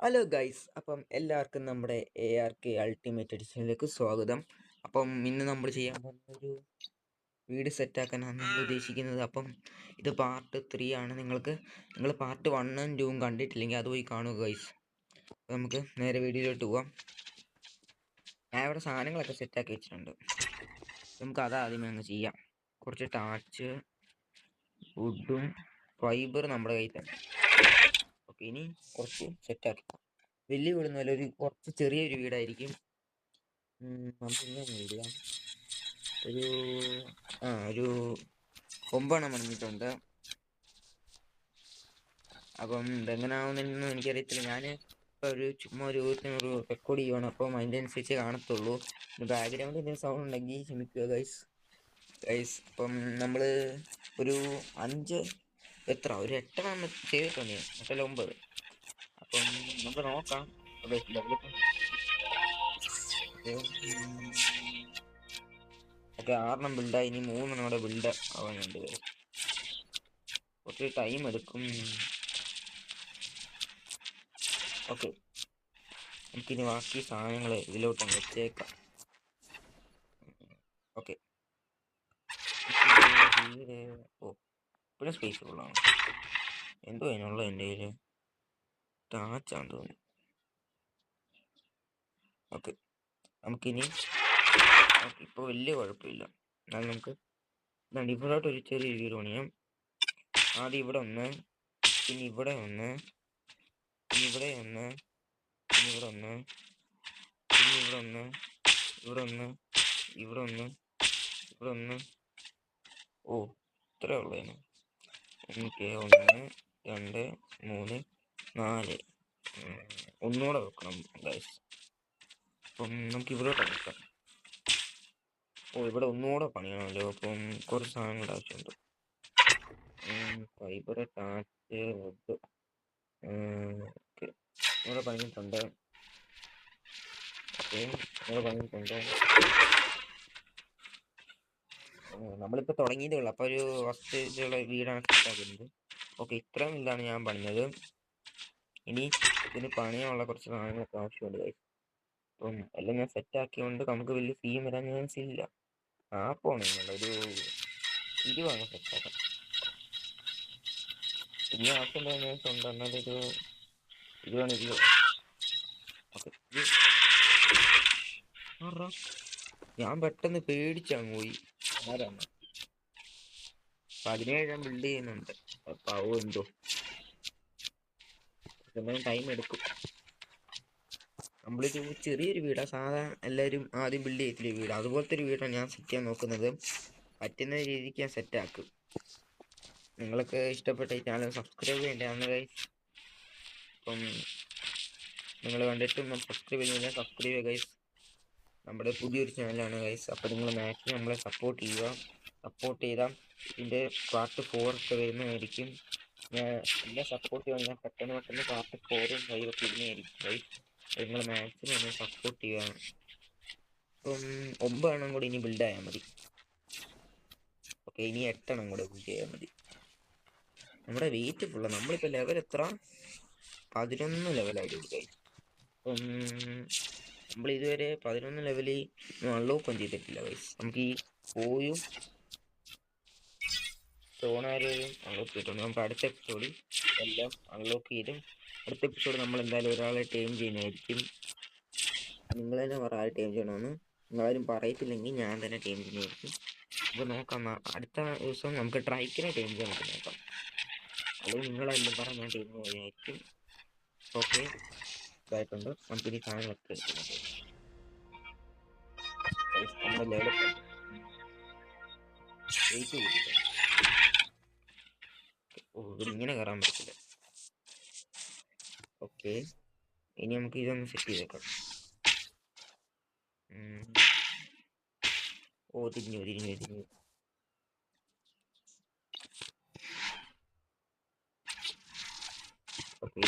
Hello guys, അപ്പം എല്ലാവർക്കും നമ്മുടെ ARK അൾട്ടിമേറ്റ് എഡിഷനിലേക്ക് സ്വാഗതം. അപ്പം ഇന്ന് നമ്മൾ ചെയ്യാൻ പോകുന്ന ഒരു വീട് സെറ്റാക്കാനാണ് നമ്മൾ ഉദ്ദേശിക്കുന്നത്. അപ്പം ഇത് പാർട്ട് 3 ആണ്. നിങ്ങൾ പാർട്ട് 1ഉം 2ഉം കണ്ടിട്ടില്ലെങ്കിൽ അത് പോയി കാണുക ഗൈസ്. അപ്പം നമുക്ക് നേരെ വീഡിയോയിലോട്ട് പോവാം. ഞാൻ ഇവിടെ സാധനങ്ങളൊക്കെ സെറ്റാക്കി വെച്ചിട്ടുണ്ട്. നമുക്ക് ആദ്യമേ അങ്ങ് ചെയ്യാം. കുറച്ച് ടാച്ച്, വുഡും ഫൈബർ നമ്മുടെ കയ്യിൽ തന്നെ. ഓക്കെ, ഇനി കുറച്ച് സെറ്റാക്കി. വലിയ വീടൊന്നുമല്ല, കുറച്ച് ചെറിയൊരു വീടായിരിക്കും. നമുക്ക് ഇങ്ങനെ ഇടുക. ഒരു 9 മണിഞ്ഞിട്ടുണ്ട്. അപ്പം ഇതെങ്ങനെയാവുന്നതെന്ന് എനിക്കറിയത്തില്ല. ഞാൻ ഇപ്പോൾ ചുമ്മാ ഒരു റെക്കോർഡ് ചെയ്യുവാണ്. അപ്പം അതിൻ്റെ അനുസരിച്ച് കാണത്തുള്ളൂ. ബാക്ക്ഗ്രൗണ്ടിൽ എന്തെങ്കിലും സൗണ്ട് ഉണ്ടെങ്കിൽ ക്ഷമിക്കുക ഗൈസ്. അപ്പം നമ്മൾ ഒരു 8 ചെയ്തിട്ടുണ്ട്. 8 9. അപ്പം നമുക്ക് നോക്കാം. ഓക്കെ, 6 ബിൽഡായി. ഇനി 3 കൂടെ ബിൽഡ് ആവാനുണ്ട്. കുറച്ച് ടൈം എടുക്കും. ഓക്കെ, നമുക്കിനി ബാക്കി സാധനങ്ങൾ ഇതിലോട്ട് വെച്ചേക്കാം. ഓക്കെ, ഇവിടെ സ്പേസ് ഉള്ളതാണ്. എന്തോ അതിനുള്ള എൻ്റെ കയ്യിൽ ടാച്ചാന്ന് തോന്നുന്നു. ഓക്കെ, നമുക്കിനി ഇപ്പോൾ വലിയ കുഴപ്പമില്ല. എന്നാൽ നമുക്ക് ഇവിടോട്ട് ഒരു ചെറിയ വീട് പണിയാം. ആദ്യം ഇവിടെ ഒന്ന്, പിന്നെ ഇവിടെ ഒന്ന്, പിന്നെ ഇവിടെ ഒന്ന്, പിന്നെ ഇവിടെ ഒന്ന്, പിന്നെ ഇവിടെ ഒന്ന്, ഇവിടെ ഒന്ന്, ഇവിടെ ഒന്ന്, ഇവിടെ ഒന്ന്. ഓ, ഇത്രേ ഉള്ളതിന്. എനിക്ക് 1 2 3 4 ഒന്നുകൂടെ വെക്കണം ഗൈസ്. അപ്പം നമുക്ക് ഇവിടോട്ട് വെക്കാം. ഇവിടെ ഒന്നുകൂടെ പണിയാണല്ലോ. അപ്പം കുറച്ച് സാധനങ്ങളുടെ ആവശ്യമുണ്ട്. Fibre, ടാച്ച്, would. ഓക്കെ, ഇവിടെ പണിയിട്ടുണ്ട്. നമ്മളിപ്പോൾ തുടങ്ങിയതേ ഉള്ളൂ. അപ്പോൾ ഒരു ഫസ്റ്റ് വീടാണ് സെറ്റാക്കുന്നത്. ഓക്കെ, ഇത്രയും ഇതാണ് ഞാൻ പണിഞ്ഞത്. ഇനി ഇതിന് പണിയാനുള്ള കുറച്ച് സാധനങ്ങളൊക്കെ ആവശ്യമുണ്ട് ഗൈസ്. അപ്പം എല്ലാം ഞാൻ സെറ്റാക്കിയോണ്ട് നമുക്ക് വലിയ സീൻ വരാൻ ചാൻസ് ഇല്ല. ആപ്പോണെന്നുള്ള ഒരു 20 സെറ്റാക്കാം. ഇനി ആവശ്യം ഉണ്ട്. എന്നാലൊരു 20. ഓക്കെ, ഞാൻ പെട്ടെന്ന് പേടിച്ചങ്ങ് പോയി. ആരാണ് 17 ബിൽഡ് ചെയ്യുന്നുണ്ട്. അപ്പാവോ എന്തോ ടൈം എടുക്കും. നമ്മളൊരു ചെറിയൊരു വീടാണ്. സാധാരണ എല്ലാവരും ആദ്യം ബിൽഡ് ചെയ്യത്തില്ല വീട്. അതുപോലത്തെ ഒരു വീടാണ് ഞാൻ സെറ്റ് ചെയ്യാൻ നോക്കുന്നത്. പറ്റുന്ന രീതിക്ക് ഞാൻ സെറ്റാക്കും. നിങ്ങൾക്ക് ഇഷ്ടപ്പെട്ട ഈ ചാനൽ സബ്സ്ക്രൈബ് ചെയ്യേണ്ടതാണ് ഗൈസ്. അപ്പം നിങ്ങൾ കണ്ടിട്ടും സബ്സ്ക്രൈബ് ചെയ്യുന്നില്ല, സബ്സ്ക്രൈബ് ചെയ്യുക ഗൈസ്. നമ്മുടെ പുതിയൊരു ചാനലാണ് ഗൈസ്. അപ്പോൾ നിങ്ങൾ മാക്സിമം നമ്മളെ സപ്പോർട്ട് ചെയ്യുക. സപ്പോർട്ട് ചെയ്താൽ ഇതിൻ്റെ പാർട്ട് 4 ഒക്കെ വരുന്നതായിരിക്കും. ഞാൻ എല്ലാം സപ്പോർട്ട് ചെയ്യുക. ഞാൻ പെട്ടെന്ന് പാർട്ട് 4ഉം 5 ഇടുന്നതായിരിക്കും ഗൈസ്. നിങ്ങൾ മാക്സിമം എന്നെ സപ്പോർട്ട് ചെയ്യുക. അപ്പം 9 കൂടി ഇനി ബിൽഡ് ആയാൽ മതി. ഓക്കെ, ഇനി 8 കൂടെ ബിൽഡ് ചെയ്യാൽ മതി. നമ്മുടെ വെയിറ്റ് ഫുള്ള്. നമ്മളിപ്പോൾ ലെവൽ എത്ര? 11 ലെവലായിട്ട് ഗൈസ്. അപ്പം നമ്മൾ ഇതുവരെ 11 ലെവലിൽ അൺലോക്ക് ചെയ്തിട്ടില്ല ഗൈസ്. നമുക്ക് ഈ പോയും സ്റ്റോണാരും അൺലോക്ക് ചെയ്തിട്ടുണ്ട്. നമുക്ക് അടുത്ത എപ്പിസോഡിൽ എല്ലാം അൺലോക്ക് ചെയ്തും അടുത്ത എപ്പിസോഡ് നമ്മൾ എന്തായാലും ഒരാളെ ടൈം ചെയ്യുന്നതായിരിക്കും. നിങ്ങൾ തന്നെ പറ ആര് ടൈം ചെയ്യണമെന്ന്. നിങ്ങളാരും പറയത്തില്ലെങ്കിൽ ഞാൻ തന്നെ ടൈം ചെയ്യുന്നതായിരിക്കും. അപ്പോൾ നോക്കാം, അടുത്ത ദിവസം നമുക്ക് ട്രൈക്കിനെ ടൈം ചെയ്യാൻ പറ്റും നോക്കാം. അല്ലെങ്കിൽ നിങ്ങളെല്ലാം പറ, ഞാൻ ടൈം ചെയ്യുന്നതായിരിക്കും. ഓക്കെ, ഇതായിട്ടുണ്ട്. നമുക്കിനി സാധനങ്ങളൊക്കെ എടുക്കുന്നുണ്ട്. നമ്മുടെ ലെവലൊക്കെ വെയിറ്റ് കൂട്ടിയിട്ടുണ്ട്. ഇവിടെ ഇങ്ങനെ കയറാൻ പറ്റത്തില്ല. ഓക്കെ, ഇനി നമുക്ക് ഇതൊന്ന് സെറ്റ് ചെയ്തേക്കാം. തിരിഞ്ഞു. ഓക്കെ,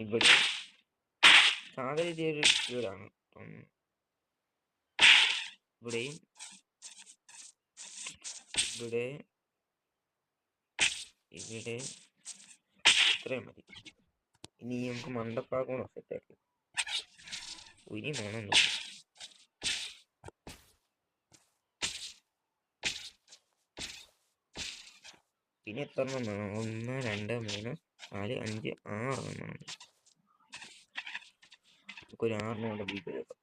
ഇവിടെ സാധാരണ രീതിയൊരു വീടാണ്. ഇവിടെയും ഇവിടെ ഇവിടെ ഇത്രയും മതി. ഇനി നമുക്ക് മണ്ടപ്പാകണം സെറ്റാക്കി. ഇനി വേണം നോക്കി. പിന്നെ എത്ര എണ്ണം വേണം? 1 2 3 4 5 6 എണ്ണം. നമുക്കൊരു 6 എണ്ണം കൊണ്ട് ബീറ്റ് ചെയ്തേക്കാം.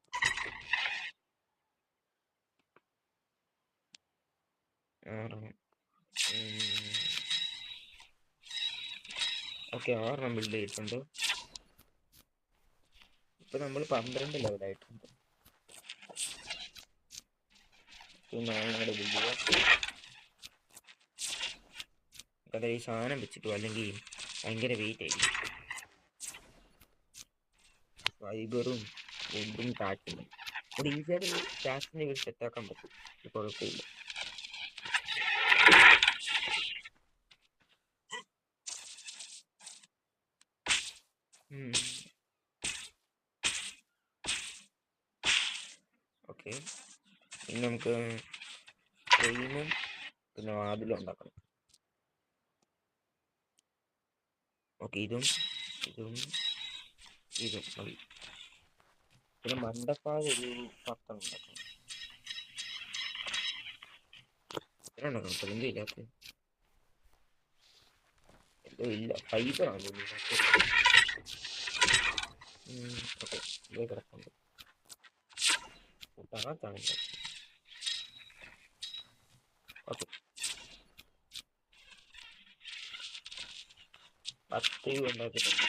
ഓക്കെ, 6 എണ്ണം ബിൽഡ് ചെയ്തിട്ടുണ്ട്. ഇപ്പൊ നമ്മൾ 12 ലെവലായിട്ടുണ്ട്. പിന്നെ 4 എണ്ണം ബിൽഡ് ചെയ്യാം. കഥ ഈ സാധനം വെച്ചിട്ടു, അല്ലെങ്കിൽ ഭയങ്കര വെയിറ്റ് ആയിരിക്കും. ഫൈബറും വുഡും കാറ്റും ഇവിടെ ഈസിയായിട്ട് കാറ്റിൻ്റെ വീട് സെറ്റാക്കാൻ പറ്റും. കുഴപ്പമില്ല. ഓക്കെ, ഇനി നമുക്ക് ഫ്രെയിമും പിന്നെ വാതിലും ഉണ്ടാക്കണം. ഓക്കെ, ഇതും മതി. പിന്നെ മണ്ടപ്പാവ് ഒരു 10 ഉണ്ടാക്കണം. എത്ര ഇല്ലാത്ത എന്തോ ഇല്ല, ഫൈബറാണ്. ഓക്കെ, ഇതേ കിടക്കുന്നുണ്ട്. ഓക്കെ, 10 ഉണ്ടാക്കിയിട്ടുണ്ട്.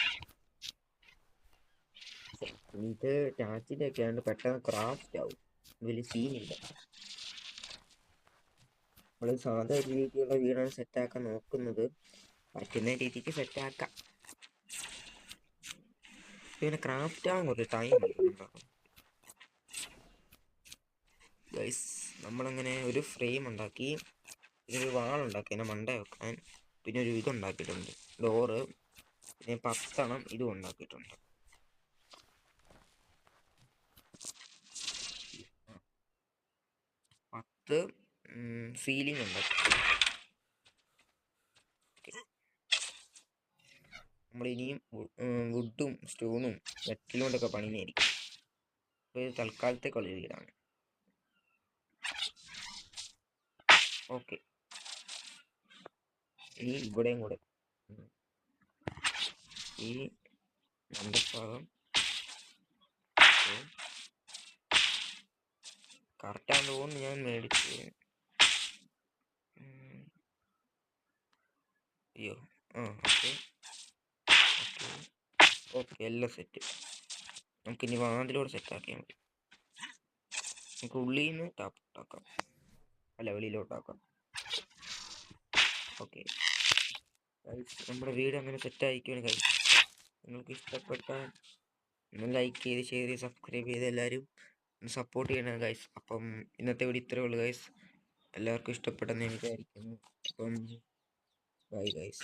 ഇത് ടാച്ചിൻ്റെ ഒക്കെ ആയതുകൊണ്ട് പെട്ടെന്ന് ക്രാഫ്റ്റ് ആവും, വലിയ സീനില്ല. നമ്മൾ സാധാ രീതിക്കുള്ള വീടാണ് സെറ്റാക്കാൻ നോക്കുന്നത്. പറ്റുന്ന രീതിക്ക് സെറ്റാക്കാം. പിന്നെ ക്രാഫ്റ്റ് ആവാൻ കുറച്ച് ടൈം എടുക്കും. ഗൈസ്, നമ്മളങ്ങനെ ഒരു ഫ്രെയിം ഉണ്ടാക്കി, ഒരു വാളുണ്ടാക്കി അതിനെ മണ്ട വെക്കാൻ. പിന്നെ ഒരു ഇതുണ്ടാക്കിയിട്ടുണ്ട്, ഡോറ്. പിന്നെ 10 എണ്ണം ഇതും ഉണ്ടാക്കിയിട്ടുണ്ട്. സീലിംഗ് ഉണ്ടാക്കി. നമ്മളിനിയും വുഡും സ്റ്റോണും മെറ്റലും കൊണ്ടൊക്കെ പണിയായിരിക്കും. അപ്പോൾ ഇത് തൽക്കാലത്തേക്കുള്ള വീടാണ്. ഓക്കെ, ഇനി ഇവിടെയും കൂടെ ഈ മണ്ടഭാഗം കറക്റ്റാന്ന് തോന്നുന്നു. ഞാൻ മേടിച്ച് അയ്യോ ഓക്കെ ഓക്കെ, എല്ലാം സെറ്റ്. നമുക്കിനി വാതിലോട് സെറ്റാക്കിയാൽ മതി. നമുക്ക് ഉള്ളിൽ നിന്ന് ടാപ്പാക്കാം, അല്ല വെളിയിലോട്ടാക്കാം. ഓക്കെ, നമ്മുടെ വീട് അങ്ങനെ സെറ്റായിരിക്കുകയാണ് ഗൈസ്. നിങ്ങൾക്ക് ഇഷ്ടപ്പെട്ടാൽ ഒന്ന് ലൈക്ക് ചെയ്ത് ഷെയർ ചെയ്ത് സബ്സ്ക്രൈബ് ചെയ്ത് എല്ലാവരും ഒന്ന് സപ്പോർട്ട് ചെയ്യണം ഗൈസ്. അപ്പം ഇന്നത്തെ വീഡിയോ ഇത്രയേ ഉള്ളൂ ഗൈസ്. എല്ലാവർക്കും ഇഷ്ടപ്പെട്ടെന്ന് ഞാൻ വിചാരിക്കുന്നു. അപ്പം ബൈ ഗൈസ്.